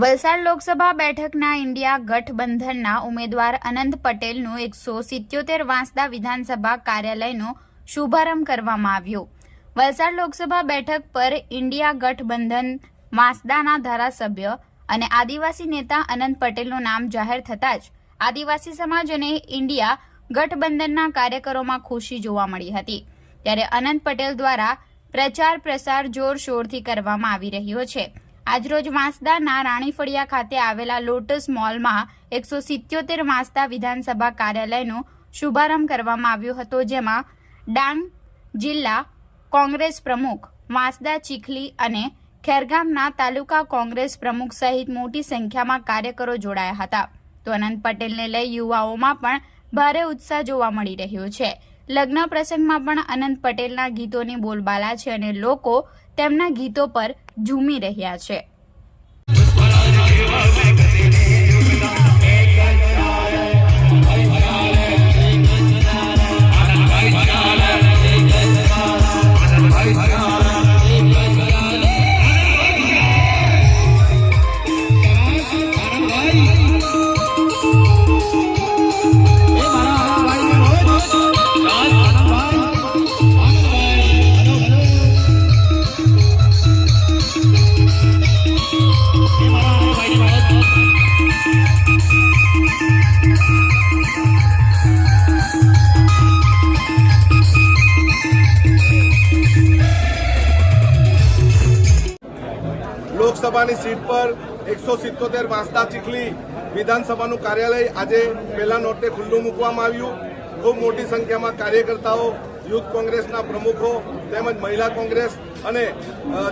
વલસાડ લોકસભા બેઠકના ઇન્ડિયા ગઠબંધનના ઉમેદવાર અનંત પટેલનું 177 વાંસદા વિધાનસભા કાર્યાલયનો શુભારંભ કરવામાં આવ્યો। વલસાડ લોકસભા બેઠક પર ઇન્ડિયા ગઠબંધન વાંસદાના ધારાસભ્ય અને આદિવાસી નેતા અનંત પટેલનું નામ જાહેર થતાં જ આદિવાસી સમાજ અને ઇન્ડિયા ગઠબંધનના કાર્યકરોમાં ખુશી જોવા મળી હતી। ત્યારે અનંત પટેલ દ્વારા પ્રચાર પ્રસાર જોરશોરથી કરવામાં આવી રહ્યો છે। આજરોજ વાંસદાના રાણીફળિયા ખાતે આવેલા લોટસ મોલમાં 177 વાંસદા વિધાનસભા કાર્યાલયનો શુભારંભ કરવામાં આવ્યો હતો, જેમાં ડાંગ જિલ્લા કોંગ્રેસ પ્રમુખ, વાંસદા ચીખલી અને ખેરગામના તાલુકા કોંગ્રેસ પ્રમુખ સહિત મોટી સંખ્યામાં કાર્યકરો જોડાયા હતા। તો અનંત પટેલને લઈ યુવાઓમાં પણ ભારે ઉત્સાહ જોવા મળી રહ્યો છે। લગ્ન પ્રસંગમાં પણ અનંત પટેલના ગીતોની બોલબાલા છે અને લોકો તેમના ગીતો પર ઝૂમી રહ્યા છે। લોકસભાની સીટ પર 177 વાંસદા ચીખલી વિધાનસભાનું કાર્યાલય આજે પહેલા નોટે ખુલ્લું મૂકવામાં આવ્યું। ખૂબ મોટી સંખ્યામાં કાર્યકર્તાઓ, યુથ કોંગ્રેસના પ્રમુખો તેમજ મહિલા કોંગ્રેસ અને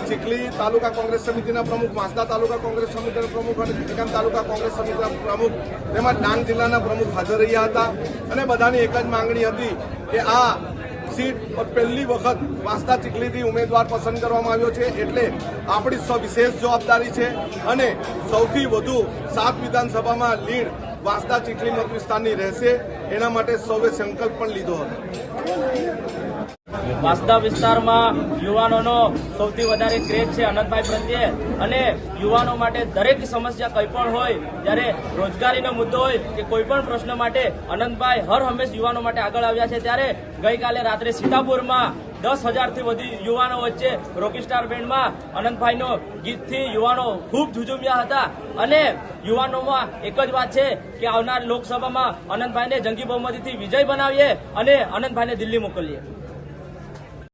ચીખલી તાલુકા કોંગ્રેસ સમિતિના પ્રમુખ, વાંસદા તાલુકા કોંગ્રેસ સમિતિના પ્રમુખ અને ખેરગામ તાલુકા કોંગ્રેસ સમિતિના પ્રમુખ તેમજ ડાંગ જિલ્લાના પ્રમુખ હાજર રહ્યા હતા અને બધાની એક જ માંગણી હતી કે આ સીટ પર પહેલી વખત વાંસદા ચીખલીથી ઉમેદવાર પસંદ કરવામાં આવ્યો છે, એટલે આપણી વિશેષ જવાબદારી છે અને સૌથી વધુ 7 વિધાનસભામાં લીડ વાંસદા ચીખલી મત વિસ્તારની રહેશે, એના માટે સૌએ સંકલ્પ પણ લીધો હતો। વાંસદા વિસ્તારમાં યુવાનોનો સૌથી વધારે ક્રેઝ છે અનંતભાઈ પ્રત્યે અને યુવાનો માટે દરેક સમસ્યા કંઈ પણ હોય, જ્યારે રોજગારીનો મુદ્દો હોય કે કોઈ પણ પ્રશ્ન માટે અનંતભાઈ હર હંમેશ યુવાનો માટે આગળ આવ્યા છે। ત્યારે ગઈકાલે રાત્રે સીતાપુરમાં 10,000થી વધુ યુવાનો વચ્ચે રોકીસ્ટાર બેન્ડમાં અનંતભાઈનો ગીતથી યુવાનો ખૂબ ઝૂઝુમ્યા હતા અને યુવાનોમાં એક જ વાત છે કે આવનાર લોકસભામાં અનંતભાઈને જંગી બહુમતીથી વિજય બનાવીએ અને અનંતભાઈને દિલ્હી મોકલીએ।